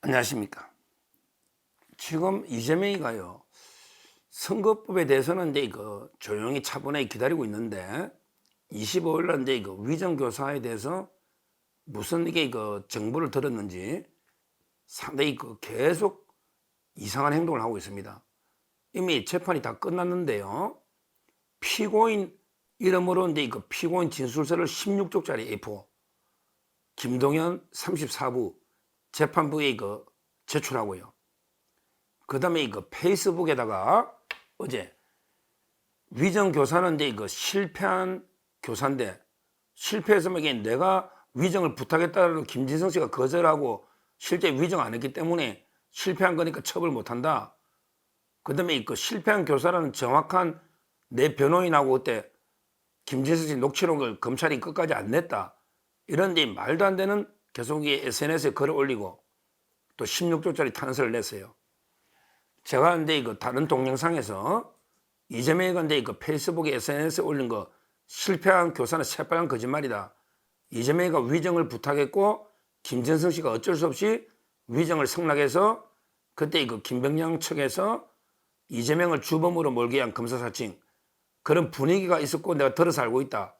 안녕하십니까. 지금 이재명이가요, 선거법에 대해서는 이제 이거 조용히 차분하게 기다리고 있는데, 25일 날 이제 이거 위정교사에 대해서 무슨 이게 이거 정보를 들었는지 상당히 계속 이상한 행동을 하고 있습니다. 이미 재판이 다 끝났는데요, 피고인 이름으로 이제 이거 피고인 진술서를 16쪽짜리 A4 김동현 34부 재판부에 이거 제출하고요. 그 다음에 이거 페이스북에다가 어제 위정교사는 이제 이거 실패한 교사인데, 실패해서 이게 내가 위정을 부탁했다는 김진성 씨가 거절하고 실제 위정 안 했기 때문에 실패한 거니까 처벌 못 한다. 그 다음에 이거 실패한 교사라는 정확한 내 변호인하고 그때 김진성 씨 녹취록을 검찰이 끝까지 안 냈다. 이런 데 말도 안 되는 계속 SNS에 글을 올리고 또 16조짜리 탄서를 냈어요. 제가 근데 이거 다른 동영상에서 이재명이 근데 이거 페이스북에 SNS에 올린 거 실패한 교사는 새빨간 거짓말이다. 이재명이가 위정을 부탁했고 김진성 씨가 어쩔 수 없이 위정을 승낙해서 그때 이거 김병량 측에서 이재명을 주범으로 몰게 한 검사사칭 그런 분위기가 있었고 내가 들어서 알고 있다.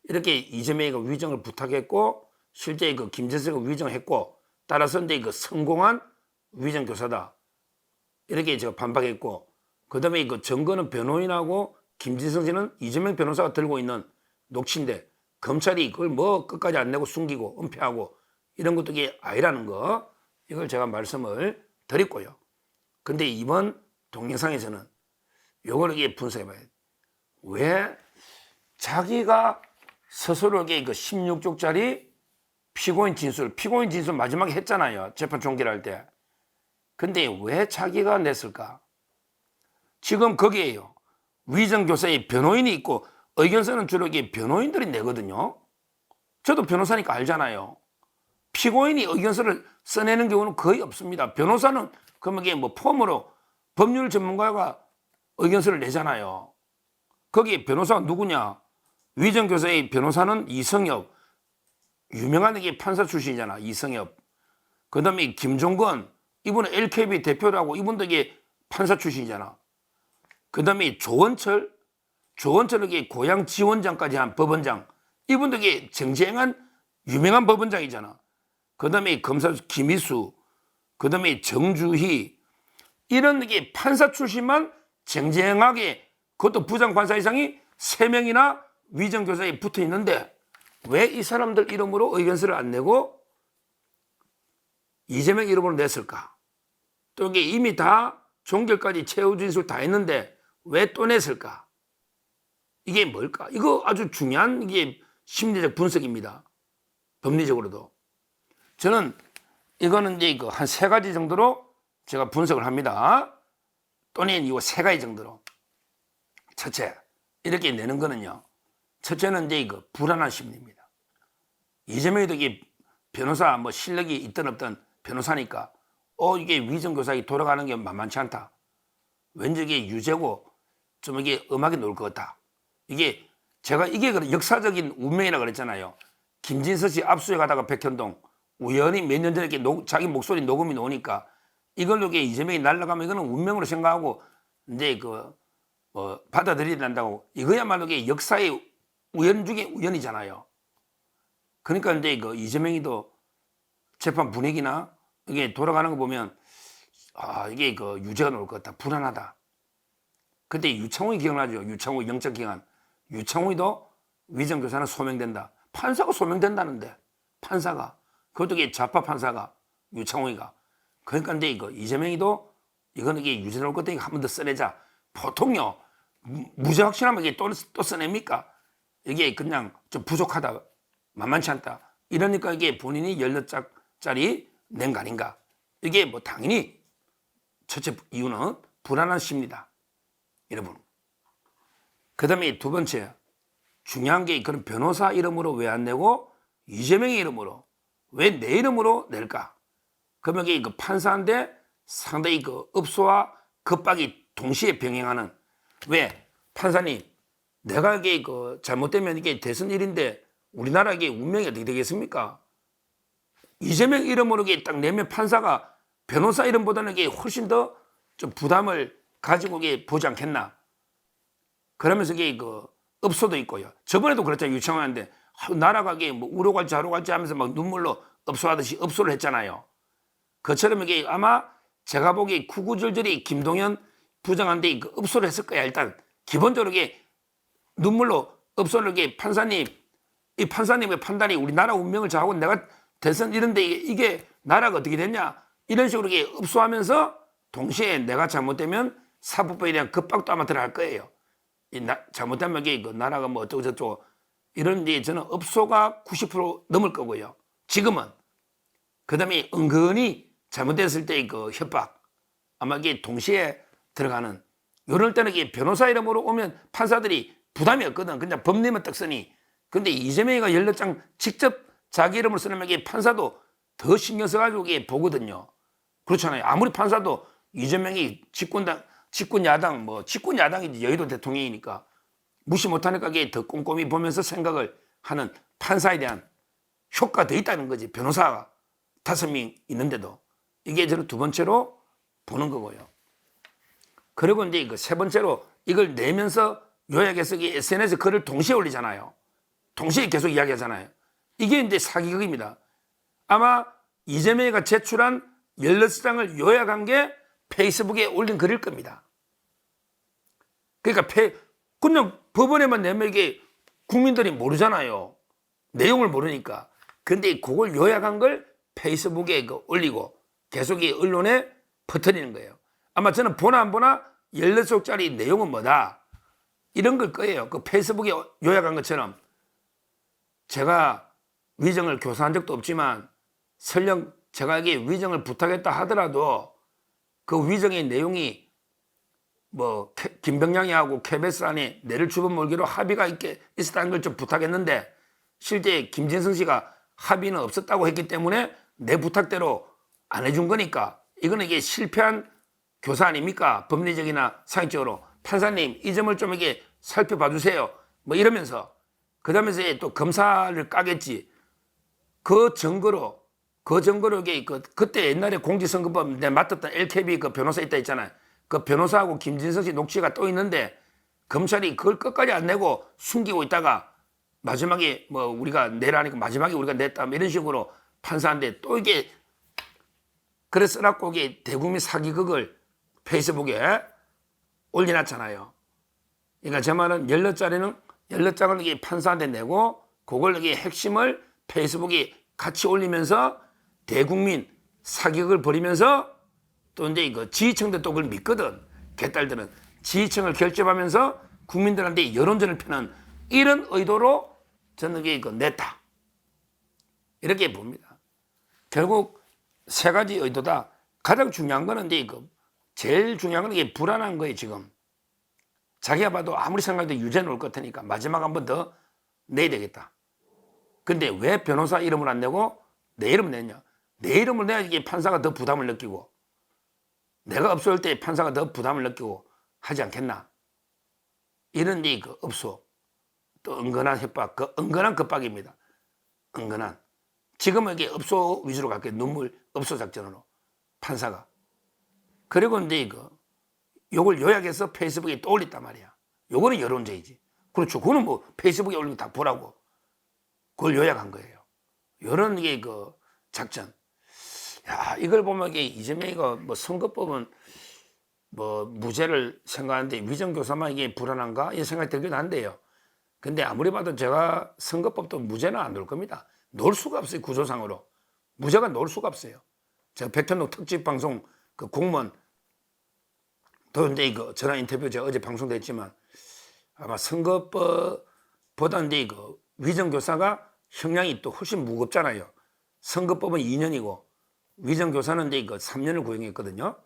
이렇게 이재명이가 위정을 부탁했고 실제 그 김진성이가 위정했고 따라서 이제 그 성공한 위정교사다. 이렇게 제가 반박했고, 그 다음에 그 증거는 변호인하고 김진성 씨는 이재명 변호사가 들고 있는 녹취인데 검찰이 그걸 뭐 끝까지 안 내고 숨기고 은폐하고 이런 것도 이게 아니라는 거, 이걸 제가 말씀을 드렸고요. 근데 이번 동영상에서는 요걸 이게 분석해봐야 돼. 왜 자기가 스스로에게 그 16쪽짜리 피고인 진술 마지막에 했잖아요. 재판 종결할 때. 근데 왜 자기가 냈을까? 지금 거기에요. 위정교사의 변호인이 있고 의견서는 주로 이게 변호인들이 내거든요. 저도 변호사니까 알잖아요. 피고인이 의견서를 써내는 경우는 거의 없습니다. 변호사는 그러면 이게 뭐 폼으로 법률 전문가가 의견서를 내잖아요. 거기에 변호사가 누구냐? 위정교사의 변호사는 이성엽. 유명한 이게 판사 출신이잖아. 이성엽. 그 다음에 김종건. 이분은 LKB 대표라고 이분도 이게 판사 출신이잖아. 그 다음에 조원철 이게 고향 지원장까지 한 법원장. 이분도 이게 정쟁한 유명한 법원장이잖아. 그 다음에 검사 김희수. 그 다음에 정주희. 이런 이게 판사 출신만 쟁쟁하게 그것도 부장판사 이상이 3명이나 위정교사에 붙어 있는데 왜 이 사람들 이름으로 의견서를 안 내고 이재명 이름으로 냈을까? 또 이게 이미 다 종결까지 최후 진술 다 했는데 왜 또 냈을까? 이게 뭘까? 이거 아주 중요한 이게 심리적 분석입니다. 법리적으로도. 저는 이거는 이제 이거 한 3가지 정도로 제가 분석을 합니다. 또는 이거 3가지 정도로. 첫째, 이렇게 내는 거는요. 첫째는 이제 이거 불안한 심리입니다. 이재명이도 이게 변호사 뭐 실력이 있든 없든 변호사니까 이게 위정교사가 돌아가는 게 만만치 않다. 왠지 이게 유죄고 좀 이게 음악이 놓을 것 같다. 이게 제가 이게 역사적인 운명이라 그랬잖아요. 김진서 씨 압수해가다가 백현동 우연히 몇 년 전에 이렇게 자기 목소리 녹음이 나오니까 이걸로 이게 이재명이 날아가면 이거는 운명으로 생각하고 이제 받아들여야 된다고. 이거야말로 이게 역사의 우연 중에 우연이잖아요. 그러니까 이제 이재명이도 재판 분위기나 이게 돌아가는 거 보면 이게 유죄가 나올 것 같다. 불안하다. 그때 유창훈이 기억나죠? 유창훈 영장기간. 유창훈이도 위정교사는 소명된다. 판사가 소명된다는데 판사가 그것도 이게 좌파 판사가 유창훈이가. 그러니까 이제 이재명이도 이거는 이게 유죄 나올 것 같으니까 한 번 더 써내자. 보통요 무죄 확신하면 이게 또 써냅니까? 이게 그냥 좀 부족하다. 만만치 않다. 이러니까 이게 본인이 16장짜리 낸 거 아닌가. 이게 뭐 당연히 첫째 이유는 불안한 심리다. 여러분. 그 다음에 두 번째, 중요한 게 그런 변호사 이름으로 왜 안 내고 이재명의 이름으로 왜 내 이름으로 낼까? 그러면 이게 판사인데 상당히 업소와 겁박이 동시에 병행하는. 왜? 판사님, 내가 이게 잘못되면 이게 대선 일인데 우리나라 이게 운명이 어떻게 되겠습니까? 이재명 이름으로 딱 내면 판사가 변호사 이름보다는 이게 훨씬 더 좀 부담을 가지고 이게 보지 않겠나. 그러면서 이게 그 업소도 있고요. 저번에도 그랬잖아요. 유청하는데 나라가 이게 뭐 우로 갈지 하로 갈지 하면서 막 눈물로 업소하듯이 업소를 했잖아요. 그처럼 이게 아마 제가 보기에 구구절절히 김동연 부장한테 그 업소를 했을 거야. 일단 기본적으로 이게 눈물로 업소를 이게 판사님, 이 판사님의 판단이 우리나라 운명을 좌우하고 내가 대선 이런데 이게 나라가 어떻게 됐냐 이런 식으로 이게 업소하면서 동시에 내가 잘못되면 사법부에 대한 급박도 아마 들어갈 거예요. 잘못되면 이게 그 나라가 뭐 어쩌고 저쩌고 이런 데 저는 업소가 90% 넘을 거고요. 지금은 그다음에 은근히 잘못됐을 때의 그 협박 아마 이게 동시에 들어가는 이럴 때는 이게 변호사 이름으로 오면 판사들이 부담이 없거든. 그냥 법리만 딱 쓰니. 근데 이재명이가 16장 직접 자기 이름을 쓰는 게 판사도 더 신경 써가지고 이게 보거든요. 그렇잖아요. 아무리 판사도 이재명이 집권 야당이지 여의도 대통령이니까 무시 못하니까 이게 더 꼼꼼히 보면서 생각을 하는 판사에 대한 효과가 더 있다는 거지. 변호사가 5명 있는데도 이게 저는 두 번째로 보는 거고요. 그리고 이제 그 세 번째로 이걸 내면서 요약해서 SNS에 글을 동시에 올리잖아요. 동시에 계속 이야기하잖아요. 이게 이제 사기극입니다. 아마 이재명이가 제출한 16장을 요약한 게 페이스북에 올린 글일 겁니다. 그러니까 그냥 법원에만 내면 이게 국민들이 모르잖아요. 내용을 모르니까. 근데 그걸 요약한 걸 페이스북에 올리고 계속 이 언론에 퍼뜨리는 거예요. 아마 저는 보나 안 보나 16쪽짜리 내용은 뭐다. 이런 걸 거예요. 그 페이스북에 요약한 것처럼 제가 위정을 교사한 적도 없지만 설령 제가 이게 위정을 부탁했다 하더라도 그 위정의 내용이 뭐 김병량이 하고 KBS 안에 내를 주범몰기로 합의가 있었다는 걸 좀 부탁했는데 실제 김진성 씨가 합의는 없었다고 했기 때문에 내 부탁대로 안 해준 거니까 이거는 이게 실패한 교사 아닙니까? 법리적이나 사회적으로 판사님 이 점을 좀 이게 살펴봐 주세요. 뭐 이러면서 그다음에 또 검사를 까겠지. 그 증거로 이게 그때 옛날에 공직선거법 내 맡았던 LKB 그 변호사 있다 했잖아요. 그 변호사하고 김진성 씨 녹취가 또 있는데 검찰이 그걸 끝까지 안 내고 숨기고 있다가 마지막에 뭐 우리가 내라니까 마지막에 우리가 냈다 이런 식으로 판사한테 또 이게 그래서 쓰라고 이게 대국민 사기극을 페이스북에 올려놨잖아요. 그러니까 제 말은 16장을 이게 판사한테 내고 그걸 이게 핵심을 페이스북에 같이 올리면서 대국민 사기극을 벌이면서 또 이제 이거 지지층들 또 그걸 믿거든. 개딸들은 지지층을 결집하면서 국민들한테 여론전을 펴는 이런 의도로 저는 이게 냈다. 이렇게 봅니다. 결국 세 가지 의도다. 가장 중요한 거는 이제 제일 중요한 건 이게 불안한 거예요, 지금. 자기가 봐도 아무리 생각해도 유죄는 올 것 같으니까 마지막 한 번 더 내야 되겠다. 근데 왜 변호사 이름을 안 내고 내 이름을 냈냐? 내 이름을 내야 이게 판사가 더 부담을 느끼고 내가 업소할 때 판사가 더 부담을 느끼고 하지 않겠나? 이런 그 업소 또 은근한 협박, 그 은근한 급박입니다. 은근한. 지금은 이게 업소 위주로 갈게요. 눈물 업소 작전으로 판사가. 그리고 이제 요걸 요약해서 페이스북에 또 올렸단 말이야. 요거는 여론제이지. 그렇죠. 그거는 뭐 페이스북에 올린 거 다 보라고. 그걸 요약한 거예요. 요런 게 작전. 야, 이걸 보면 이게 이재명이가 뭐 선거법은 뭐 무죄를 생각하는데 위정교사만 이게 불안한가? 이런 생각이 들긴 한데요. 근데 아무리 봐도 제가 선거법도 무죄는 안 놓을 겁니다. 놓을 수가 없어요. 구조상으로. 무죄가 놓을 수가 없어요. 제가 백현동 특집 방송 그 공무원 또 이제 전화 인터뷰 제가 어제 방송됐지만 아마 선거법보다 이제 위정교사가 형량이 또 훨씬 무겁잖아요. 선거법은 2년이고 위정교사는 이제 3년을 구형했거든요.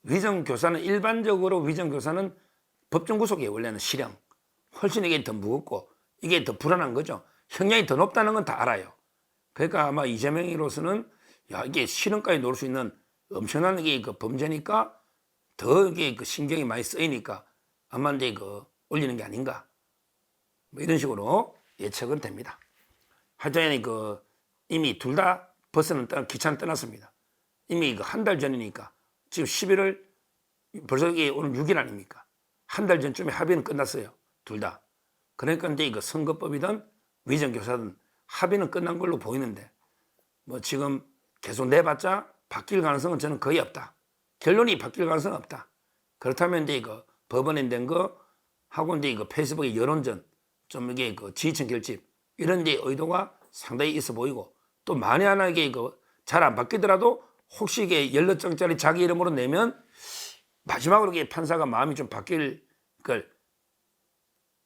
위정교사는 일반적으로 위정교사는 법정 구속이에요. 원래는 실형. 훨씬 이게 더 무겁고 이게 더 불안한 거죠. 형량이 더 높다는 건 다 알아요. 그러니까 아마 이재명이로서는 야 이게 실형까지 놓을 수 있는 엄청난 이게 범죄니까 더 이게 신경이 많이 쓰이니까 아마 이제 올리는 게 아닌가 뭐 이런 식으로 예측은 됩니다. 하여튼 이미 둘 다 버스는 기차는 떠났습니다. 이미 한 달 전이니까 지금 11월 벌써 이게 오늘 6일 아닙니까? 한 달 전쯤에 합의는 끝났어요. 둘 다. 그러니까 이제 이거 선거법이든 위정교사든 합의는 끝난 걸로 보이는데 뭐 지금 계속 내봤자 바뀔 가능성은 저는 거의 없다. 결론이 바뀔 가능성은 없다. 그렇다면 이제 이거 법원에 낸 거 하고 이제 이거 페이스북의 여론전 좀 이게 그 지지층 결집 이런 데 의도가 상당히 있어 보이고 또 만에 하나 이게 이거 잘 안 바뀌더라도 혹시 이게 16장짜리 자기 이름으로 내면 마지막으로 이게 판사가 마음이 좀 바뀔 걸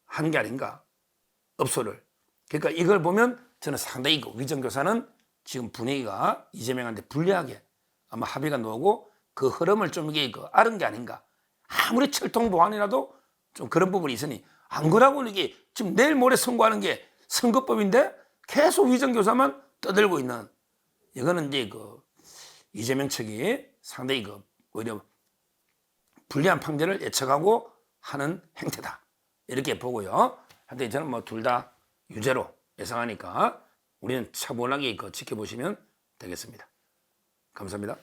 한 게 아닌가 업소를. 그러니까 이걸 보면 저는 상당히 그 위정교사는 지금 분위기가 이재명한테 불리하게 아마 합의가 나오고 그 흐름을 좀 이게 그 앓은 게 아닌가. 아무리 철통 보안이라도 좀 그런 부분이 있으니 안 그러고는 이게 지금 내일 모레 선고하는 게 선거법인데 계속 위정교사만 떠들고 있는 이거는 이제 그 이재명 측이 상당히 그 오히려 불리한 판결을 예측하고 하는 행태다 이렇게 보고요. 하여튼 저는 뭐 둘 다 유죄로 예상하니까 우리는 차분하게 그 지켜보시면 되겠습니다. 감사합니다.